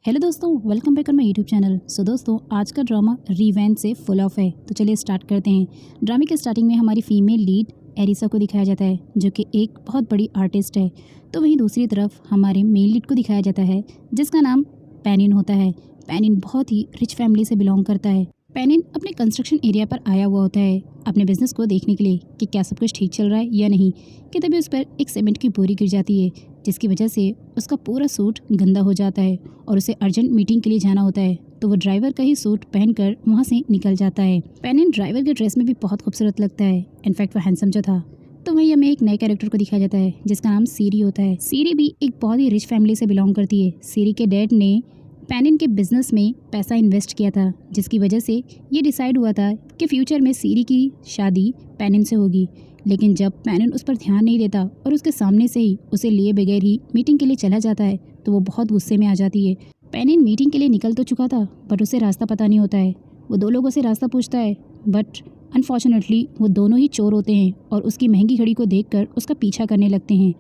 Hello दोस्तों, welcome back on my YouTube channel. दोस्तों, आज का ड्रामा रिवेंज से फुल ऑफ है। तो चलिए स्टार्ट करते हैं। ड्रामे के स्टार्टिंग में हमारी फीमेल लीड एरिसा को दिखाया जाता है, जो कि एक बहुत बड़ी आर्टिस्ट है। तो वहीं दूसरी तरफ हमारे मेल लीड को दिखाया जाता है, जिसका नाम पेनिन होता है। पेनिन बहुत ही रिच फैमिली से बिलोंग करता है। पेनिन अपने कंस्ट्रक्शन एरिया पर आया हुआ होता है अपने बिजनेस को देखने के लिए कि क्या सब कुछ ठीक चल रहा है या नहीं, कि तभी उस पर एक सीमेंट की बोरी गिर जाती है, जिसकी वजह से उसका पूरा सूट गंदा हो जाता है और उसे अर्जेंट मीटिंग के लिए जाना होता है। तो वो ड्राइवर का ही सूट पहनकर वहाँ से निकल जाता है। पेनिन ड्राइवर के ड्रेस में भी बहुत खूबसूरत लगता है, इनफैक्ट वो हैंडसम जो था। तो वहीं हमें एक नए कैरेक्टर को दिखाया जाता है, जिसका नाम सीरी होता है। सीरी भी एक बहुत ही रिच फैमिली से बिलोंग करती है। सीरी के डैड ने पेनिन के बिजनेस में पैसा इन्वेस्ट किया था, जिसकी वजह से ये डिसाइड हुआ था कि फ्यूचर में सीरी की शादी पेनिन से होगी। लेकिन जब पेनिन उस पर ध्यान नहीं देता और उसके सामने से ही उसे लिए बगैर ही मीटिंग के लिए चला जाता है, तो वो बहुत गुस्से में आ जाती है। पेनिन मीटिंग के लिए निकल तो चुका था, बट उसे रास्ता पता नहीं होता है। वो दो लोगों से रास्ता पूछता है, बट अनफॉर्चुनेटली वो दोनों ही चोर होते हैं और उसकी महंगी घड़ी को देखकर उसका पीछा करने लगते हैं।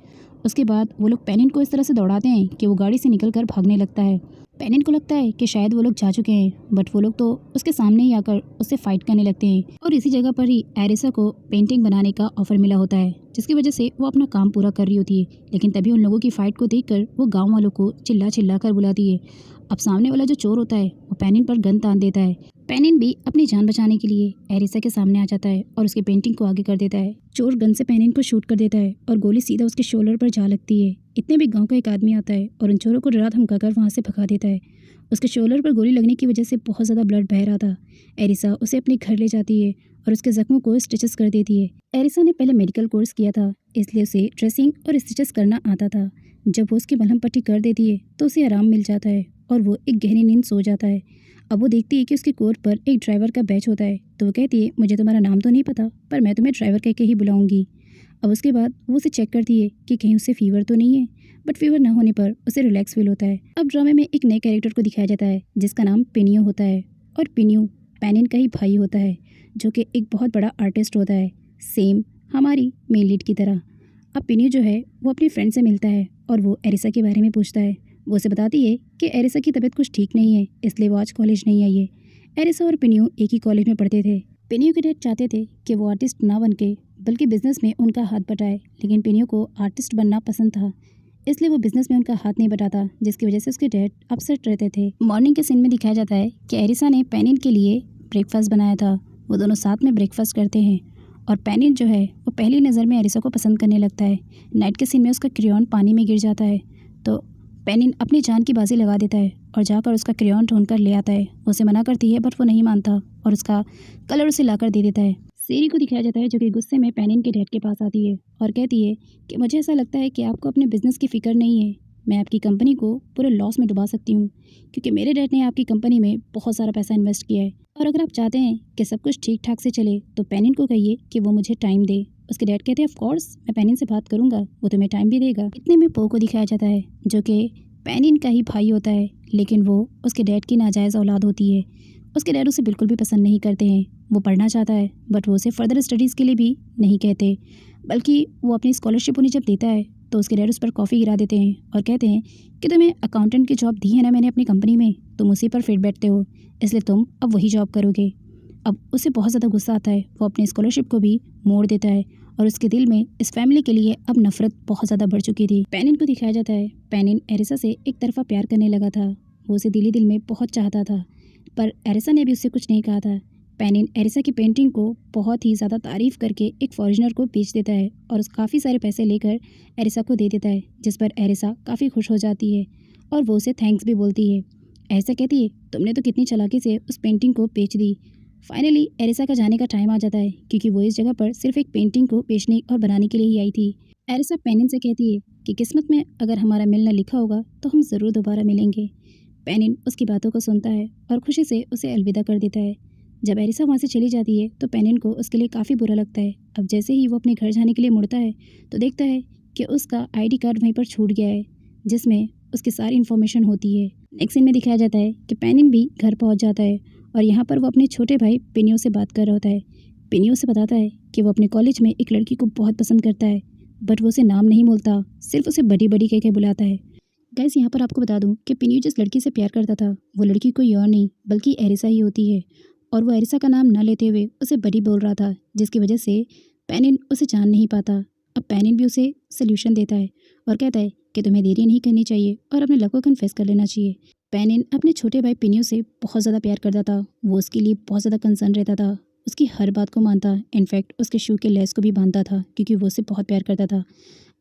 उसके बाद वो लोग पेनिन को इस तरह से दौड़ाते हैं कि वो गाड़ी से निकलकर भागने लगता है। पेनिन को लगता है कि शायद वो लोग जा चुके हैं, बट वो लोग तो उसके सामने ही आकर उससे फाइट करने लगते हैं। और इसी जगह पर ही एरिसा को पेंटिंग बनाने का ऑफर मिला होता है, जिसकी वजह से वो अपना काम पूरा कर रही होती है। लेकिन तभी उन लोगों की फाइट को देखकर वो गांव वालों को चिल्ला चिल्ला कर बुलाती है। अब सामने वाला जो चोर होता है वो पेनिन पर गन तान देता है। पेनिन भी अपनी जान बचाने के लिए एरिसा के सामने आ जाता है और उसकी पेंटिंग को आगे कर देता है। चोर गन से पेनिन को शूट कर देता है और गोली सीधा उसके शोल्डर पर जा लगती है। इतने भी गांव का एक आदमी आता है और उन चोरों को डरा धमकाकर वहां से भगा देता है। उसके शोल्डर पर गोली लगने की वजह से बहुत ज़्यादा ब्लड बह रहा था। एरिसा उसे अपने घर ले जाती है और उसके जख्मों को स्टिचेस कर देती है। एरिसा ने पहले मेडिकल कोर्स किया था, इसलिए उसे ड्रेसिंग और स्टिचेस करना आता था। जब वो उसकी मलहम पट्टी कर देती है तो उसे आराम मिल जाता है और वो एक गहरी नींद सो जाता है। अब वो देखती है कि उसके कोट पर एक ड्राइवर का बैच होता है, तो वो कहती है, मुझे तुम्हारा नाम तो नहीं पता, पर मैं तुम्हें ड्राइवर कह के ही बुलाऊंगी। अब उसके बाद वो उसे चेक करती है कि कहीं उसे फीवर तो नहीं है, बट फीवर ना होने पर उसे रिलैक्स फील होता है। अब ड्रामे में एक नए कैरेक्टर को दिखाया जाता है, जिसका नाम पिनियो होता है। और पिनियो पेनिन का ही भाई होता है, जो कि एक बहुत बड़ा आर्टिस्ट होता है, सेम हमारी मेन लीड की तरह। अब पिनियो जो है वो अपनी फ्रेंड से मिलता है और वो एरिसा के बारे में पूछता है। वो उसे बताती है कि एरिसा की तबीयत कुछ ठीक नहीं है, इसलिए वो आज कॉलेज नहीं आई है। एरिसा और पिनियो एक ही कॉलेज में पढ़ते थे। पिनियो के डैड चाहते थे कि वो आर्टिस्ट ना बन के बल्कि बिजनेस में उनका हाथ बटाए, लेकिन पिनियो को आर्टिस्ट बनना पसंद था, इसलिए वो बिजनेस में उनका हाथ नहीं बटाता, जिसकी वजह से उसके डैड अपसेट रहते थे। मॉर्निंग के सीन में दिखाया जाता है कि एरिसा ने पेनिन के लिए ब्रेकफास्ट बनाया था। वो दोनों साथ में ब्रेकफास्ट करते हैं और पेनिन जो है वो पहली नज़र में एरिसा को पसंद करने लगता है। नाइट के सीन में उसका क्रेयॉन पानी में गिर जाता है, तो पेनिन अपनी जान की बाजी लगा देता है और जाकर उसका क्रेयॉन ढूंढ कर ले आता है। वो उसे मना करती है, बट वो नहीं मानता और उसका कलर उसे लाकर दे देता है। सीरी को दिखाया जाता है, जो कि गुस्से में पेनिन के डैड के पास आती है और कहती है कि मुझे ऐसा लगता है कि आपको अपने बिजनेस की फ़िक्र नहीं है। मैं आपकी कंपनी को पूरे लॉस में डुबा सकती हूँ, क्योंकि मेरे डैड ने आपकी कंपनी में बहुत सारा पैसा इन्वेस्ट किया है। और अगर आप चाहते हैं कि सब कुछ ठीक ठाक से चले, तो पेनिन को कहिए कि वो मुझे टाइम दे। उसके डैड कहते हैं, ऑफ कोर्स मैं पेनिन से बात करूँगा, वो तुम्हें टाइम भी देगा। इतने में पो को दिखाया जाता है, जो कि पेनिन का ही भाई होता है, लेकिन वो उसके डैड की नाजायज़ औलाद होती है। उसके डैड उसे बिल्कुल भी पसंद नहीं करते हैं। वो पढ़ना चाहता है, बट वो उसे फर्दर स्टडीज़ के लिए भी नहीं कहते, बल्कि वो अपनी स्कॉलरशिप उन्हें जब देता है तो उसके डैड उस पर कॉफ़ी गिरा देते हैं और कहते हैं कि तुम्हें अकाउंटेंट की जॉब दी है ना मैंने अपनी कंपनी में, तुम उसी पर फिट बैठते हो, इसलिए तुम अब वही जॉब करोगे। अब उसे बहुत ज़्यादा गुस्सा आता है। वो अपनी स्कॉलरशिप को भी मोड़ देता है और उसके दिल में इस फैमिली के लिए अब नफरत बहुत ज़्यादा बढ़ चुकी थी। पेनिन को दिखाया जाता है, पेनिन एरिसा से एक तरफा प्यार करने लगा था। वो उसे दिल ही दिल में बहुत चाहता था, पर एरिसा ने भी उससे कुछ नहीं कहा था। पेनिन एरिसा की पेंटिंग को बहुत ही ज़्यादा तारीफ़ करके एक फॉरेनर को बेच देता है और उस काफ़ी सारे पैसे लेकर एरिसा को दे देता है, जिस पर एरिसा काफ़ी खुश हो जाती है और वो उसे थैंक्स भी बोलती है। एरिसा कहती है, तुमने तो कितनी चालाकी से उस पेंटिंग को बेच दी। फाइनली एरिसा का जाने का टाइम आ जाता है, क्योंकि वो इस जगह पर सिर्फ एक पेंटिंग को बेचने और बनाने के लिए ही आई थी। एरिसा पेनिन से कहती है कि किस्मत में अगर हमारा मिलना लिखा होगा तो हम ज़रूर दोबारा मिलेंगे। पेनिन उसकी बातों को सुनता है और खुशी से उसे अलविदा कर देता है। जब एरिसा वहाँ से चली जाती है तो पेनिन को उसके लिए काफ़ी बुरा लगता है। अब जैसे ही वो अपने घर जाने के लिए मुड़ता है तो देखता है कि उसका आईडी कार्ड वहीं पर छूट गया है, जिसमें उसकी सारी इन्फॉर्मेशन होती है। नेक्स्ट सीन में दिखाया जाता है कि पेनिन भी घर पहुँच जाता है और यहाँ पर वो अपने छोटे भाई पिनियो से बात कर रहा होता है। पिनियो से बताता है कि वो अपने कॉलेज में एक लड़की को बहुत पसंद करता है, बट वो उसे नाम नहीं बोलता, सिर्फ उसे बड़ी बड़ी कह के बुलाता है। गाइस यहाँ पर आपको बता दूं कि पिनियो जिस लड़की से प्यार करता था वो लड़की कोई और नहीं बल्कि एरिसा ही होती है। और वो एरिसा का नाम न लेते हुए उसे बडी बोल रहा था, जिसकी वजह से पेनिन उसे जान नहीं पाता। अब पेनिन भी उसे सोल्यूशन देता है और कहता है कि तुम्हें देरी नहीं करनी चाहिए और अपने लव को कन्फेस कर लेना चाहिए। पेनिन अपने छोटे भाई पिनियो से बहुत ज़्यादा प्यार करता था। वो उसके लिए बहुत ज़्यादा कंसर्न रहता था, उसकी हर बात को मानता, इनफैक्ट उसके शू के लेस को भी बांधता था क्योंकि वो उसे बहुत प्यार करता था।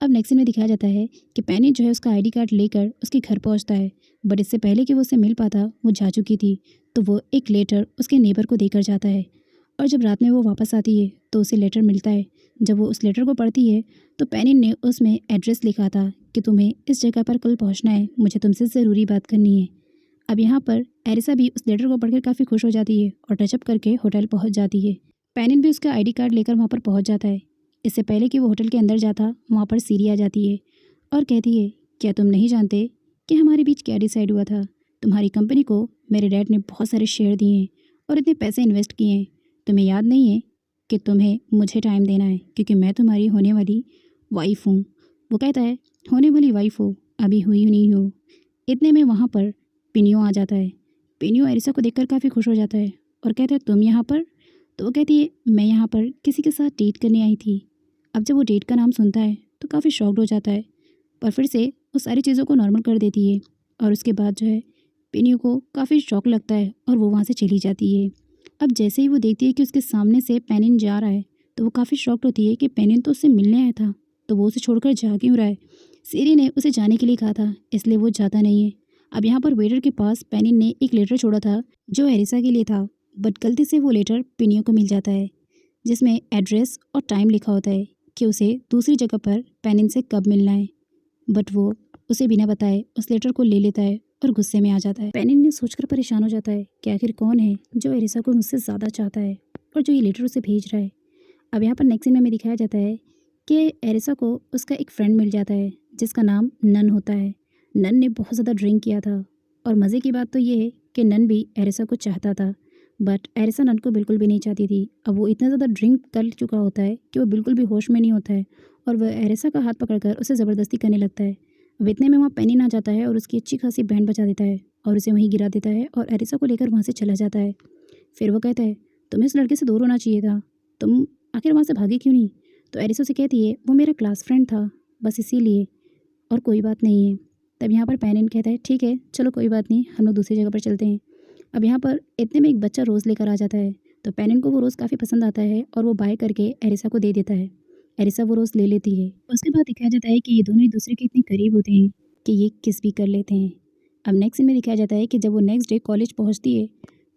अब नेक्स्ट सीन में दिखाया जाता है कि पेनी जो है उसका आईडी कार्ड लेकर उसके घर पहुंचता है, बट इससे पहले कि वो उससे मिल पाता वो जा चुकी थी। तो वो एक लेटर उसके नेबर को देकर जाता है और जब रात में वो वापस आती है तो उसे लेटर मिलता है। जब वो उस लेटर को पढ़ती है तो पेनी ने उसमें एड्रेस लिखा था कि तुम्हें इस जगह पर कल पहुँचना है, मुझे तुमसे ज़रूरी बात करनी है। अब यहाँ पर एरिसा भी उस लेटर को पढ़कर काफ़ी खुश हो जाती है और टचअप करके होटल पहुँच जाती है। पेनिन भी उसका आईडी कार्ड लेकर वहाँ पर पहुँच जाता है। इससे पहले कि वो होटल के अंदर जाता वहाँ पर सीरी आ जाती है और कहती है, क्या तुम नहीं जानते कि हमारे बीच क्या डिसाइड हुआ था? तुम्हारी कंपनी को मेरे डैड ने बहुत सारे शेयर दिए हैं और इतने पैसे इन्वेस्ट किए हैं। तुम्हें याद नहीं है कि तुम्हें मुझे टाइम देना है क्योंकि मैं तुम्हारी होने वाली वाइफ हूँ। वो कहता है, होने वाली वाइफ हो, अभी हुई नहीं हो। इतने में वहाँ पर पिनियो आ जाता है। पिनियो एरिसा को देखकर काफ़ी खुश हो जाता है और कहता है, तुम यहाँ पर? तो वो कहती है, मैं यहाँ पर किसी के साथ डेट करने आई थी। अब जब वो डेट का नाम सुनता है तो काफ़ी शॉक्ड हो जाता है, पर फिर से वो सारी चीज़ों को नॉर्मल कर देती है। और उसके बाद जो है पिनियो को काफ़ी शौक लगता है और वो वहाँ से चली जाती है। अब जैसे ही वो देखती है कि उसके सामने से पेनिन जा रहा है तो वो काफ़ी शॉक्ड होती है कि पेनिन तो उससे मिलने आया था, तो वो उसे छोड़कर जा क्यों रहा है? सीरी ने उसे जाने के लिए कहा था, इसलिए वो जाता नहीं है। अब यहाँ पर वेटर के पास पेनिन ने एक लेटर छोड़ा था जो एरिसा के लिए था, बट गलती से वो लेटर पिनियो को मिल जाता है जिसमें एड्रेस और टाइम लिखा होता है कि उसे दूसरी जगह पर पेनिन से कब मिलना है। बट वो उसे बिना बताए उस लेटर को ले लेता है और गुस्से में आ जाता है। पेनिन ने सोचकर परेशान हो जाता है कि आखिर कौन है जो एरिसा को मुझसे ज़्यादा चाहता है और जो ये लेटर उसे भेज रहा है। अब यहाँ पर नेक्स्ट सीन में दिखाया जाता है कि एरिसा को उसका एक फ्रेंड मिल जाता है जिसका नाम नन होता है। नन ने बहुत ज़्यादा ड्रिंक किया था और मज़े की बात तो ये है कि नन भी एरिसा को चाहता था, बट एरिसा नन को बिल्कुल भी नहीं चाहती थी। अब वो इतना ज़्यादा ड्रिंक कर चुका होता है कि वो बिल्कुल भी होश में नहीं होता है और वह एरिसा का हाथ पकड़कर उसे ज़बरदस्ती करने लगता है। अब इतने में वहाँ पेनिन आ जाता है और उसकी अच्छी खासी बैंड बजा देता है और उसे वहीं गिरा देता है और एरिसा को लेकर वहाँ से चला जाता है। फिर वो कहता है, तुम्हें उस लड़के से दूर होना चाहिए था, तुम आखिर वहाँ से भागे क्यों नहीं? तो एरिसा से कहती है, वो मेरा क्लास फ्रेंड था, बस इसीलिए, और कोई बात नहीं है। तब यहाँ पर पेनिन कहता है, ठीक है चलो कोई बात नहीं, हम लोग दूसरी जगह पर चलते हैं। अब यहाँ पर इतने में एक बच्चा रोज़ लेकर आ जाता है, तो पेनिन को वो रोज़ काफ़ी पसंद आता है और वो बाय करके एरिसा को दे देता है। एरिसा वो रोज़ ले लेती है। उसके बाद दिखाया जाता है कि ये दोनों एक दूसरे के इतने करीब होते हैं कि ये किस भी कर लेते हैं। अब नेक्स्ट सीन में दिखाया जाता है कि जब वो नेक्स्ट डे कॉलेज पहुँचती है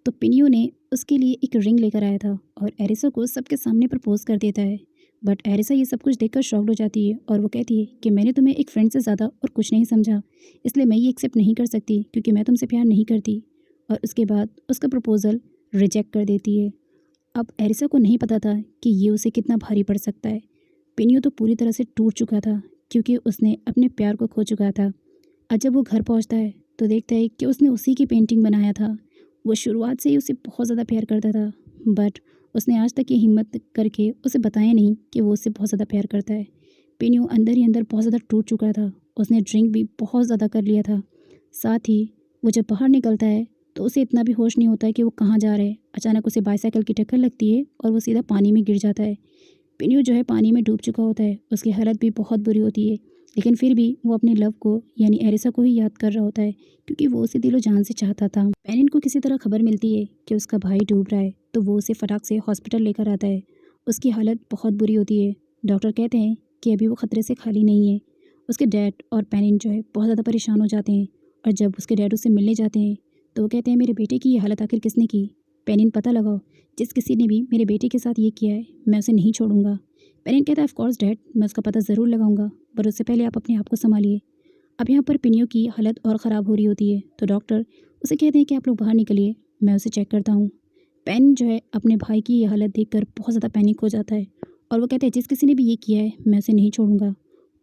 तो पिनियो ने उसके लिए एक रिंग लेकर आया था और एरिसा को सबके सामने प्रपोज कर देता है। बट एरिसा ये सब कुछ देखकर शॉक्ड हो जाती है और वो कहती है कि मैंने तुम्हें एक फ्रेंड से ज़्यादा और कुछ नहीं समझा, इसलिए मैं ये एक्सेप्ट नहीं कर सकती क्योंकि मैं तुमसे प्यार नहीं करती। और उसके बाद उसका प्रपोज़ल रिजेक्ट कर देती है। अब एरिसा को नहीं पता था कि ये उसे कितना भारी पड़ सकता है। पिनियो तो पूरी तरह से टूट चुका था क्योंकि उसने अपने प्यार को खो चुका था। और जब वो घर पहुंचता है तो देखता है कि उसने उसी की पेंटिंग बनाया था। वो शुरुआत से ही उसे बहुत ज़्यादा प्यार करता था, बट उसने आज तक ये हिम्मत करके उसे बताया नहीं कि वो उससे बहुत ज़्यादा प्यार करता है। पिनियो अंदर ही अंदर बहुत ज़्यादा टूट चुका था। उसने ड्रिंक भी बहुत ज़्यादा कर लिया था। साथ ही वो जब बाहर निकलता है तो उसे इतना भी होश नहीं होता है कि वो कहाँ जा रहा है। अचानक उसे बाईसाइकिल की टक्कर लगती है और वो सीधा पानी में गिर जाता है। पिनियो जो है पानी में डूब चुका होता है, उसकी हालत भी बहुत बुरी होती है, लेकिन फिर भी वो अपने लव को यानी एरिसा को ही याद कर रहा होता है क्योंकि वो उसे दिलो जान से चाहता था। पेनिन को किसी तरह खबर मिलती है कि उसका भाई डूब रहा है तो वो उसे फटाक से हॉस्पिटल लेकर आता है। उसकी हालत बहुत बुरी होती है। डॉक्टर कहते हैं कि अभी वो खतरे से खाली नहीं है। उसके डैड और पेनिन जो है बहुत ज़्यादा परेशान हो जाते हैं और जब उसके डैड उससे मिलने जाते हैं तो वो कहते हैं, मेरे बेटे की ये हालत आखिर किसने की? पेनिन, पता लगाओ, जिस किसी ने भी मेरे बेटे के साथ ये किया है मैं उसे नहीं छोड़ूंगा। पेनिन कहता है, ऑफ कोर्स डैड, मैं उसका पता ज़रूर लगाऊंगा, पर उससे पहले आप अपने आप को संभालिए। अब यहाँ पर पिनियो की हालत और ख़राब हो रही होती है तो डॉक्टर उसे कहते हैं कि आप लोग बाहर निकलिए, मैं उसे चेक करता हूँ। पेन जो है अपने भाई की ये हालत देखकर बहुत ज़्यादा पैनिक हो जाता है और वो कहते हैं, जिस किसी ने भी ये किया है मैं उसे नहीं छोड़ूंगा।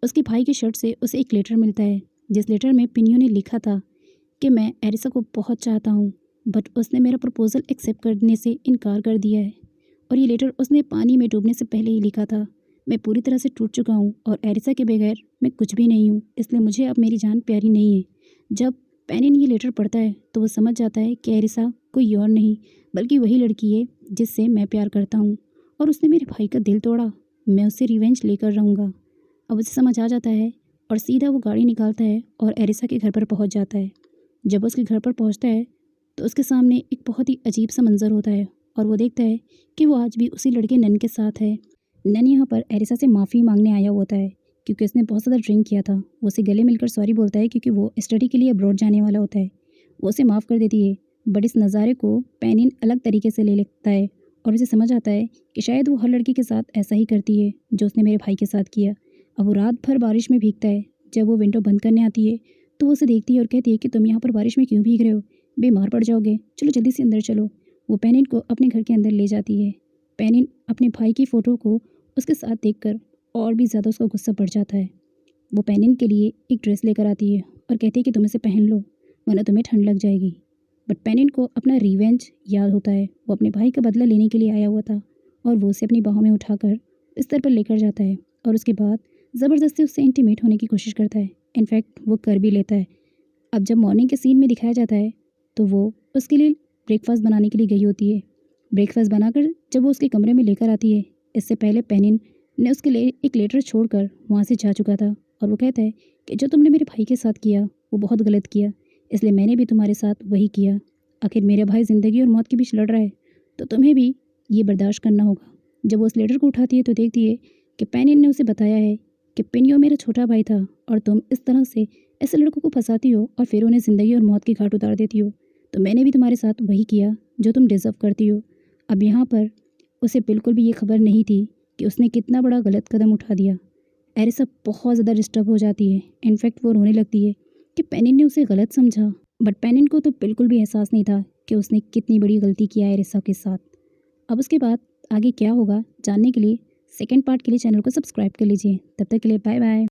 उसके भाई की शर्ट से उसे एक लेटर मिलता है जिस लेटर में पिनियो ने लिखा था कि मैं एरिसा को बहुत चाहता हूँ, बट उसने मेरा प्रपोज़ल एक्सेप्ट करने से इनकार कर दिया है। और ये लेटर उसने पानी में डूबने से पहले ही लिखा था। मैं पूरी तरह से टूट चुका हूँ और एरिसा के बगैर मैं कुछ भी नहीं हूँ, इसलिए मुझे अब मेरी जान प्यारी नहीं है। जब पेनिन ये लेटर पढ़ता है तो वो समझ जाता है कि एरिसा कोई और नहीं बल्कि वही लड़की है जिससे मैं प्यार करता हूँ और उसने मेरे भाई का दिल तोड़ा। मैं उससे रिवेंज लेकर रहूँगा। अब उसे समझ आ जाता है और सीधा वो गाड़ी निकालता है और एरिसा के घर पर पहुँच जाता है। जब उसके घर पर पहुँचता है तो उसके सामने एक बहुत ही अजीब सा मंजर होता है और वो देखता है कि वो आज भी उसी लड़के नन के साथ है। नन यहाँ पर एरिसा से माफ़ी मांगने आया होता है क्योंकि उसने बहुत ज़्यादा ड्रिंक किया था। वो उसे गले मिलकर सॉरी बोलता है क्योंकि वो स्टडी के लिए अब्रॉड जाने वाला होता है। वो उसे माफ़ कर देती है, बट इस नज़ारे को पेनिन अलग तरीके से ले लेता है और उसे समझ आता है कि शायद वो हर लड़की के साथ ऐसा ही करती है जो उसने मेरे भाई के साथ किया। अब वो रात भर बारिश में भीगता है। जब वो विंडो बंद करने आती है तो वो उसे देखती है और कहती है कि तुम यहाँ पर बारिश में क्यों भीग रहे हो, बीमार पड़ जाओगे, चलो जल्दी से अंदर चलो। वो पेनिन को अपने घर के अंदर ले जाती है। पेनिन अपने भाई की फ़ोटो को उसके साथ देखकर और भी ज़्यादा उसका गुस्सा बढ़ जाता है। वो पेनिन के लिए एक ड्रेस लेकर आती है और कहती है कि तुम इसे पहन लो वरना तुम्हें ठंड लग जाएगी। बट पेनिन को अपना रिवेंज याद होता है। वो अपने भाई का बदला लेने के लिए आया हुआ था और वो उसे अपनी बाहों में उठाकर बिस्तर पर लेकर जाता है और उसके बाद ज़बरदस्ती उससे इंटीमेट होने की कोशिश करता है। इनफैक्ट वो कर भी लेता है। अब जब मॉर्निंग के सीन में दिखाया जाता है तो वो उसके लिए ब्रेकफास्ट बनाने के लिए गई होती है। ब्रेकफास्ट बनाकर जब वो उसके कमरे में लेकर आती है, इससे पहले पेनिन ने उसके लिए एक लेटर छोड़कर वहाँ से जा चुका था और वो कहता है कि जो तुमने मेरे भाई के साथ किया वो बहुत गलत किया, इसलिए मैंने भी तुम्हारे साथ वही किया। आखिर मेरा भाई ज़िंदगी और मौत के बीच लड़ रहा है तो तुम्हें भी ये बर्दाश्त करना होगा। जब वो उस लेटर को उठाती है तो देखती है कि पेनिन ने उसे बताया है कि पिनियो मेरा छोटा भाई था और तुम इस तरह से ऐसे लड़कों को फंसाती हो और फिर उन्हें ज़िंदगी और मौत की घाट उतार देती हो, तो मैंने भी तुम्हारे साथ वही किया जो तुम डिज़र्व करती हो। अब यहाँ पर उसे बिल्कुल भी ये खबर नहीं थी कि उसने कितना बड़ा गलत कदम उठा दिया। एरिसा बहुत ज़्यादा डिस्टर्ब हो जाती है। इनफैक्ट वो रोने लगती है कि पेनिन ने उसे गलत समझा, बट पेनिन को तो बिल्कुल भी एहसास नहीं था कि उसने कितनी बड़ी गलती किया है एरिसा के साथ। अब उसके बाद आगे क्या होगा जानने के लिए सेकंड पार्ट के लिए चैनल को सब्सक्राइब कर लीजिए। तब तक के लिए बाय बाय।